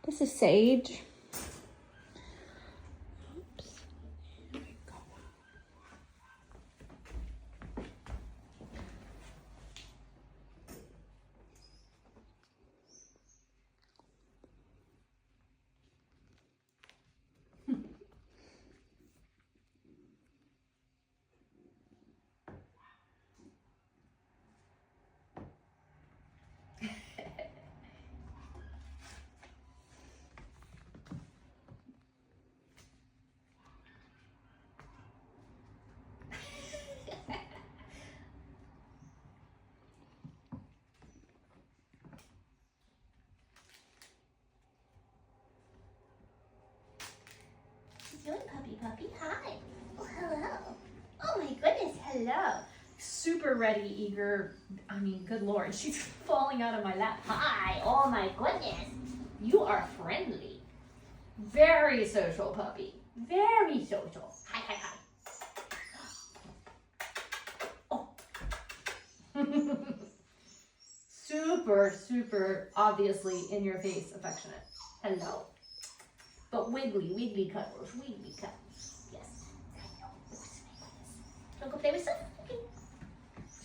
This is Sage. Puppy. Hi. Oh, hello. Oh my goodness, hello. Super ready, eager. I mean, good Lord, she's falling out of my lap. Hi. Oh my goodness. You are friendly. Very social puppy. Very social. Hi. Oh. Super obviously in your face affectionate. Hello. But wiggly cuddles, Yes. I know. Don't go play with stuff? Okay.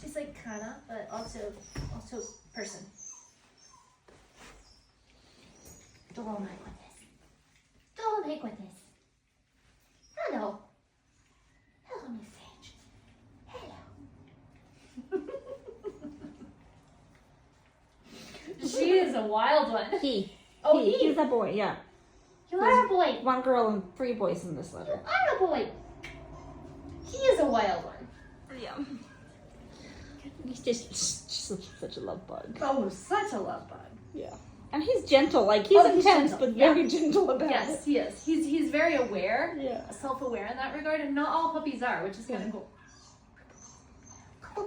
She's like kinda, but also person. Oh my goodness. Hello. Hello, Miss Sage. Hello. She is a wild one. He's a boy, yeah. You are a boy. 1 girl and 3 boys in this letter. You are a boy. He is a wild one. Yeah. He's just such a love bug. Oh, such a love bug. Yeah. And he's gentle. Like, he's intense, gentle. but very gentle about it. Yes, he is. He's very aware, Yeah. self-aware in that regard, and not all puppies are, which is kind of cool. Oh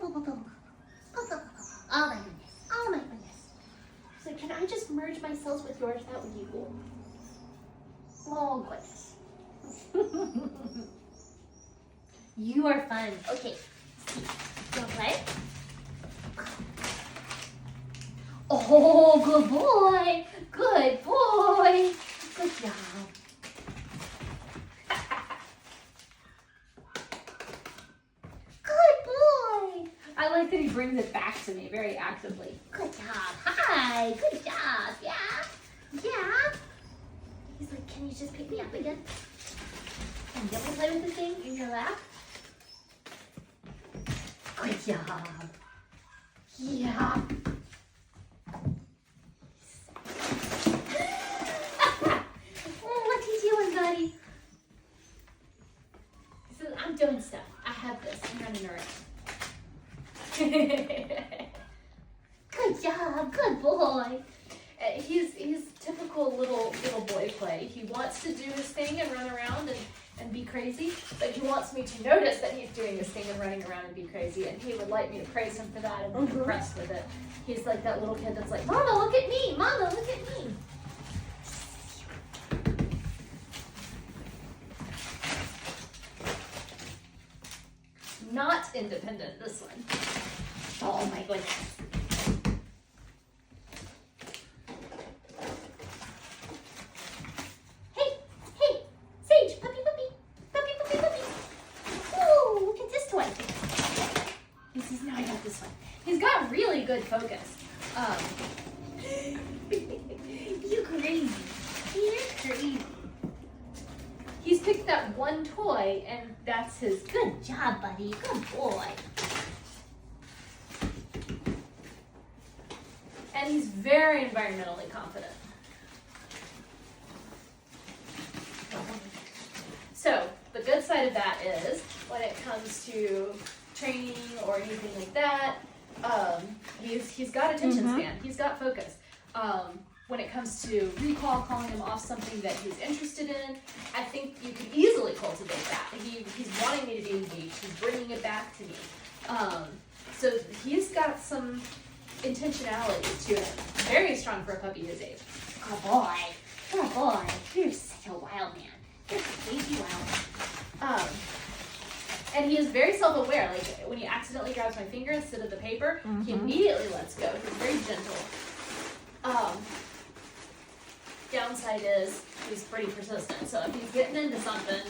my goodness. So can I just merge my cells with yours? That would be cool. Oh goodness. You are fun. Okay. You wanna play? Oh, good boy. Good boy. Good job. Good boy. I like that he brings it back to me very actively. Good job. Hi. Good job. Yeah. He's like, can you just pick me up again? And you want to play with the thing in your lap? Good job. Yeah. Oh, what's he doing, buddy? He says, I'm doing stuff. I have this. I'm running around. Good job. Good boy. He's typical little boy play. He wants to do his thing and run around and be crazy, but he wants me to notice that he's doing this thing and running around and be crazy, and he would like me to praise him for that and be impressed with it. He's like that little kid that's like, Mama, look at me! Mama, look at me! Not independent, this one. Oh my goodness. Good focus. You're crazy. He's picked that one toy and that's his. Good job, buddy. Good boy. And he's very environmentally confident. So the good side of that is when it comes to training or anything like that, he's got attention span. He's got focus. When it comes to recall, calling him off something that he's interested in, I think you can easily cultivate that. He's wanting me to be engaged. He's bringing it back to me. So he's got some intentionality to him. Very strong for a puppy his age. Good boy. Good boy. You're such a wild man. You're crazy wild. And he is very self-aware. Like when he accidentally grabs my finger instead of the paper, he immediately lets go. He's very gentle. Downside is he's pretty persistent. So if he's getting into something,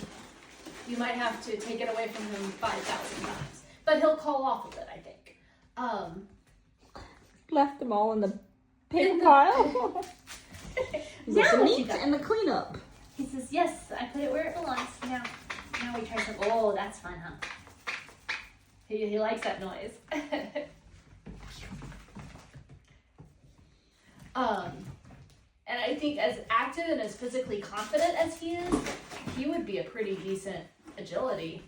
you might have to take it away from him 5,000 times. But he'll call off of it, I think. Left them all in the paper pile. Now The what you meat got? and the cleanup. He says, yes, I put it where it belongs. Now we try some. Oh, that's fun, huh? He likes that noise. And I think as active and as physically confident as he is, he would be a pretty decent agility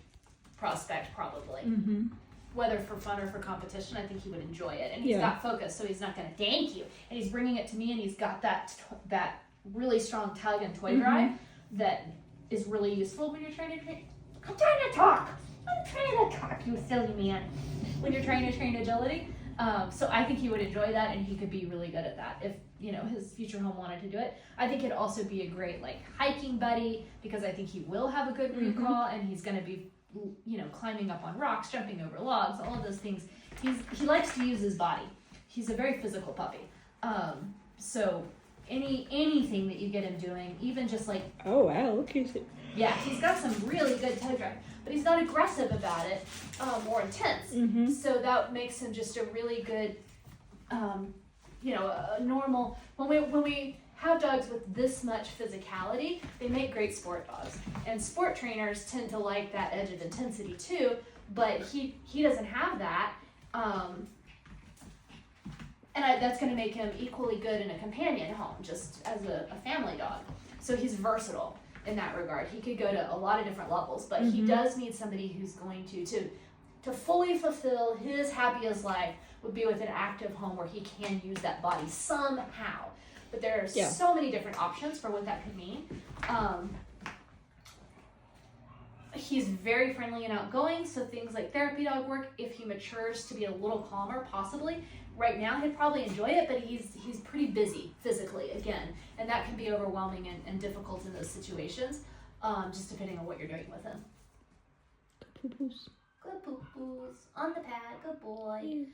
prospect, probably. Mm-hmm. Whether for fun or for competition, I think he would enjoy it. And he's Yeah. got focus, so he's not going to thank you. And he's bringing it to me, and he's got that really strong tug and toy drive that is really useful when you're trying to train. I'm trying to talk. I'm trying to talk, you silly man. When you're trying to train agility. So I think he would enjoy that, and he could be really good at that if, you know, his future home wanted to do it. I think it'd also be a great, like, hiking buddy, because I think he will have a good recall, and he's going to be, you know, climbing up on rocks, jumping over logs, all of those things. He likes to use his body. He's a very physical puppy. So anything that you get him doing, even just like, Oh wow, look at it. yeah, he's got some really good toe drive, but he's not aggressive about it, or intense. Mm-hmm. So that makes him just a really good, you know, a normal. When we have dogs with this much physicality, they make great sport dogs. And sport trainers tend to like that edge of intensity too, but he doesn't have that. And that's going to make him equally good in a companion home, just as a family dog. So he's versatile in that regard. He could go to a lot of different levels, but he does need somebody who's going to fully fulfill his happiest life would be with an active home where he can use that body somehow. But there are so many different options for what that could mean. He's very friendly and outgoing, so things like therapy dog work, if he matures to be a little calmer, possibly. Right now, he'd probably enjoy it, but he's pretty busy physically, again, and that can be overwhelming and difficult in those situations, just depending on what you're doing with him. Poo-poos. Good poo-poos, on the pad, good boy.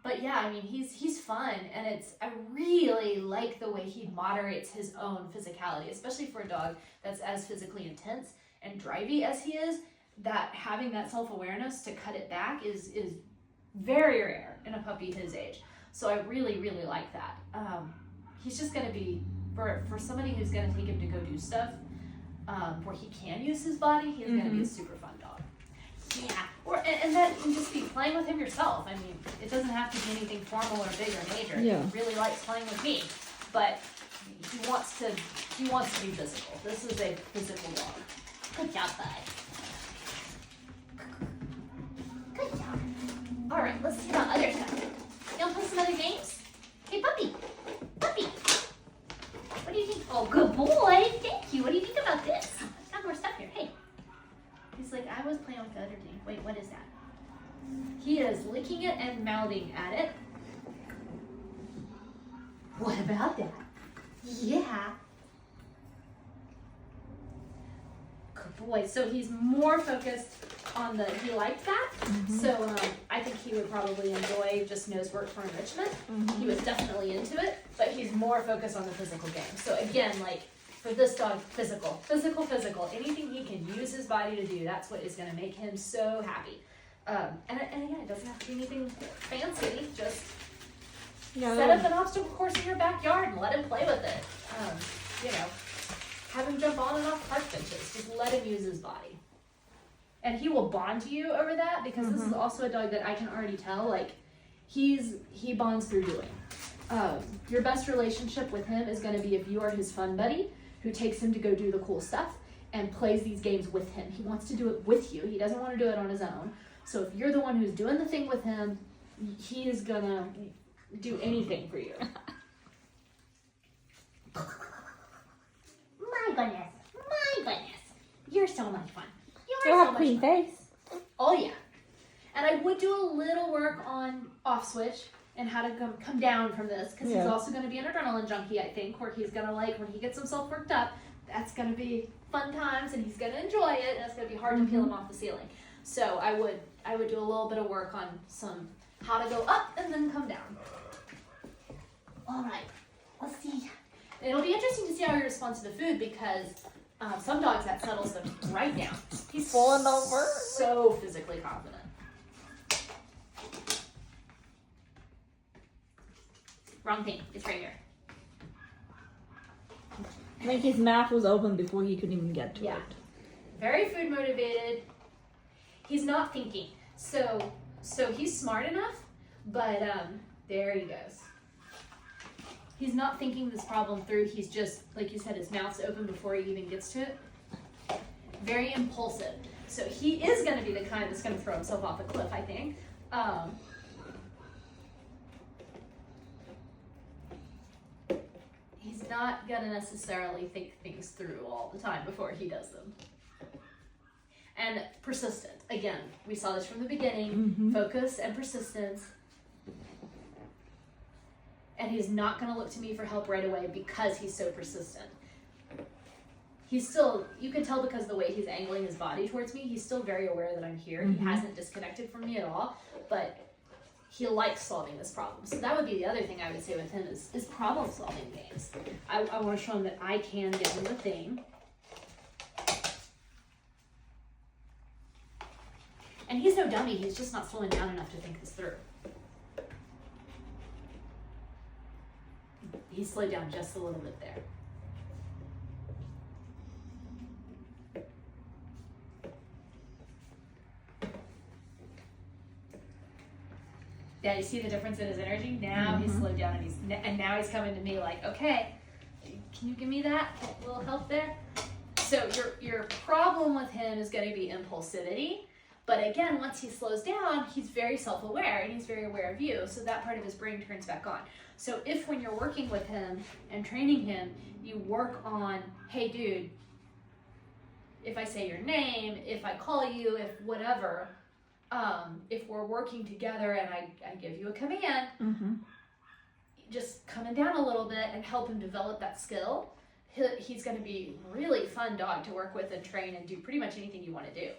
But yeah, I mean, he's fun, and I really like the way he moderates his own physicality, especially for a dog that's as physically intense and drivey as he is, that having that self-awareness to cut it back is very rare in a puppy his age. So I really, really like that. He's just going to be, for somebody who's going to take him to go do stuff where he can use his body, he's going to be a super fun dog. Yeah, and that can just be playing with him yourself. I mean, it doesn't have to be anything formal or big or major. Yeah. He really likes playing with me, but he wants to be physical. This is a physical dog. Good job, bud. Good job. All right, let's see about other stuff. You want to play some other games? Hey, puppy. Puppy. What do you think? Oh, good boy. Thank you. What do you think about this? I've got more stuff here. Hey. He's like, I was playing with the other thing. Wait, what is that? He is licking it and mouthing at it. What about that? Yeah. Good boy. So he's more focused on he liked that. So I think he would probably enjoy just nose work for enrichment. He was definitely into it, but he's more focused on the physical game. So again, like, for this dog, physical. Anything he can use his body to do, that's what is going to make him so happy. And again, it doesn't have to be anything fancy. Just set up an obstacle course in your backyard and let him play with it. You know, have him jump on and off park benches. Just let him use his body. And he will bond to you over that, because this is also a dog that I can already tell, like, he bonds through doing. Your best relationship with him is going to be if you are his fun buddy, who takes him to go do the cool stuff and plays these games with him. He wants to do it with you. He doesn't want to do it on his own. So if you're the one who's doing the thing with him, he is gonna do anything for you. My goodness. You're so much fun. You'll have a clean face. Oh yeah. And I would do a little work on off switch and how to come down from this, because he's also going to be an adrenaline junkie, I think, where he's going to, like, when he gets himself worked up, that's going to be fun times, and he's going to enjoy it, and it's going to be hard to peel him off the ceiling. So I would do a little bit of work on how to go up and then come down. All right, let's see. It'll be interesting to see how he responds to the food because some dogs that settles them right down. He's falling over. So physically confident. Wrong thing. It's right here. I think his mouth was open before he could even get to Yeah. it. Very food motivated. He's not thinking. So he's smart enough, but there he goes. He's not thinking this problem through. He's just, like you said, his mouth's open before he even gets to it. Very impulsive. So he is going to be the kind that's going to throw himself off a cliff, I think. He's not going to necessarily think things through all the time before he does them. And persistent. Again, we saw this from the beginning. Focus and persistence. And he's not going to look to me for help right away because he's so persistent. He's still, you can tell because of the way he's angling his body towards me, he's still very aware that I'm here. He hasn't disconnected from me at all, but he likes solving this problem. So that would be the other thing I would say with him is problem solving games. I want to show him that I can give him the thing. And he's no dummy, he's just not slowing down enough to think this through. He slowed down just a little bit there. Yeah, you see the difference in his energy? Now he's slowed down and now he's coming to me like, okay, can you give me that? A little help there? So your problem with him is going to be impulsivity. But again, once he slows down, he's very self-aware and he's very aware of you. So that part of his brain turns back on. So if when you're working with him and training him, you work on, hey dude, if I say your name, if I call you, if whatever, if we're working together and I give you a command, just coming down a little bit and help him develop that skill, he's going to be a really fun dog to work with and train and do pretty much anything you want to do.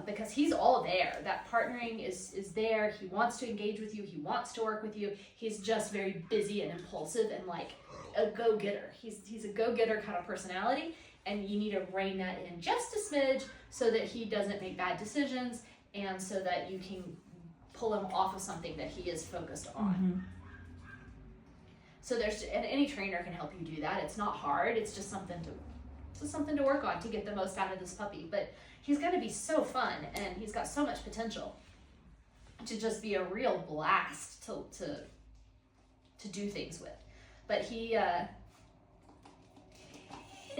Because he's all there. That partnering is there. He wants to engage with you. He wants to work with you. He's just very busy and impulsive and like a go-getter. He's a go-getter kind of personality, and you need to rein that in just a smidge so that he doesn't make bad decisions and so that you can pull him off of something that he is focused on. So and any trainer can help you do that. It's not hard. It's just something to work on to get the most out of this puppy. But he's going to be so fun, and he's got so much potential to just be a real blast to do things with. But he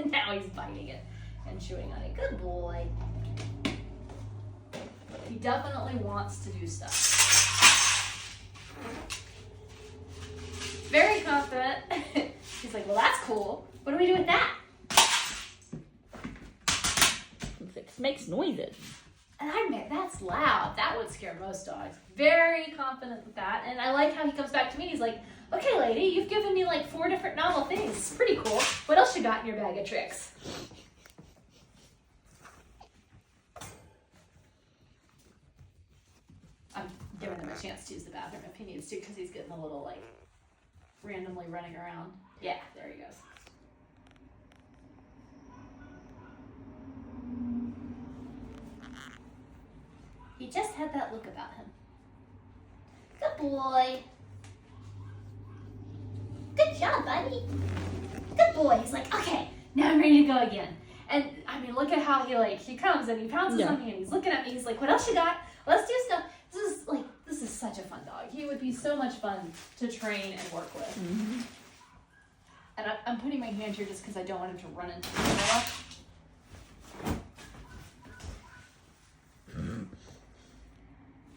now he's biting it and chewing on it. Good boy. He definitely wants to do stuff. Very confident. He's like, well, that's cool. What do we do with that? It makes noises. And that's loud. That would scare most dogs. Very confident with that. And I like how he comes back to me. He's like, okay, lady, you've given me like 4 different novel things. It's pretty cool. What else you got in your bag of tricks? I'm giving him a chance to use the bathroom if he needs to because he's getting a little like randomly running around. Yeah, there he goes. He just had that look about him. Good boy. Good job, buddy. Good boy. He's like, okay, now I'm ready to go again. And I mean, look at how he comes and he pounces on me and he's looking at me. He's like, what else you got? Let's do stuff. This is such a fun dog. He would be so much fun to train and work with. And I'm putting my hand here just because I don't want him to run into the door.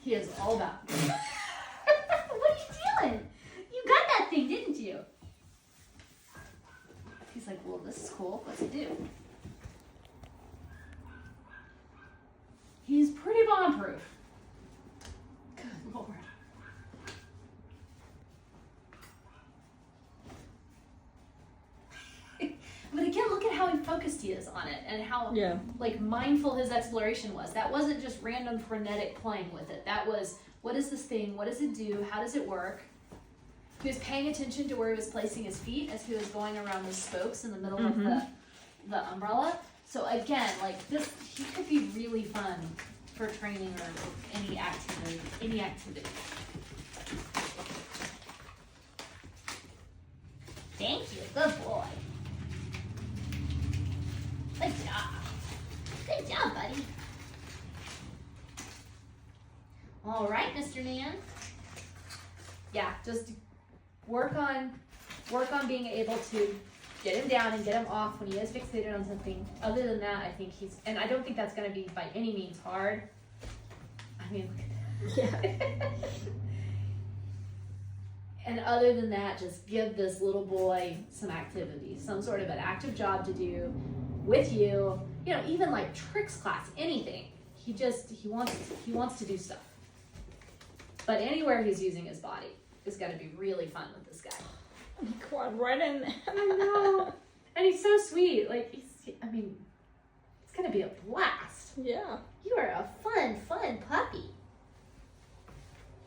He is all about what are you doing? You got that thing, didn't you? He's like, well, this is cool. What's it do? He's pretty bomb-proof. Good Lord. But again, look at how focused he is on it and how like mindful his exploration was. That wasn't just random frenetic playing with it. That was, what is this thing? What does it do? How does it work? He was paying attention to where he was placing his feet as he was going around the spokes in the middle Mm-hmm. of the umbrella. So again, like this, he could be really fun for training or any activity. Thank you. Good boy. Good job. Good job, buddy. All right, Mr. Nan. Yeah, just work on being able to get him down and get him off when he is fixated on something. Other than that, I think and I don't think that's going to be by any means hard. I mean, look at that. Yeah. And other than that, just give this little boy some activities, some sort of an active job to do with you. You know, even like tricks class, anything. He wants to do stuff. But anywhere he's using his body is going to be really fun with this guy. He climbed right in there. I know. And he's so sweet. Like, it's going to be a blast. Yeah. You are a fun puppy.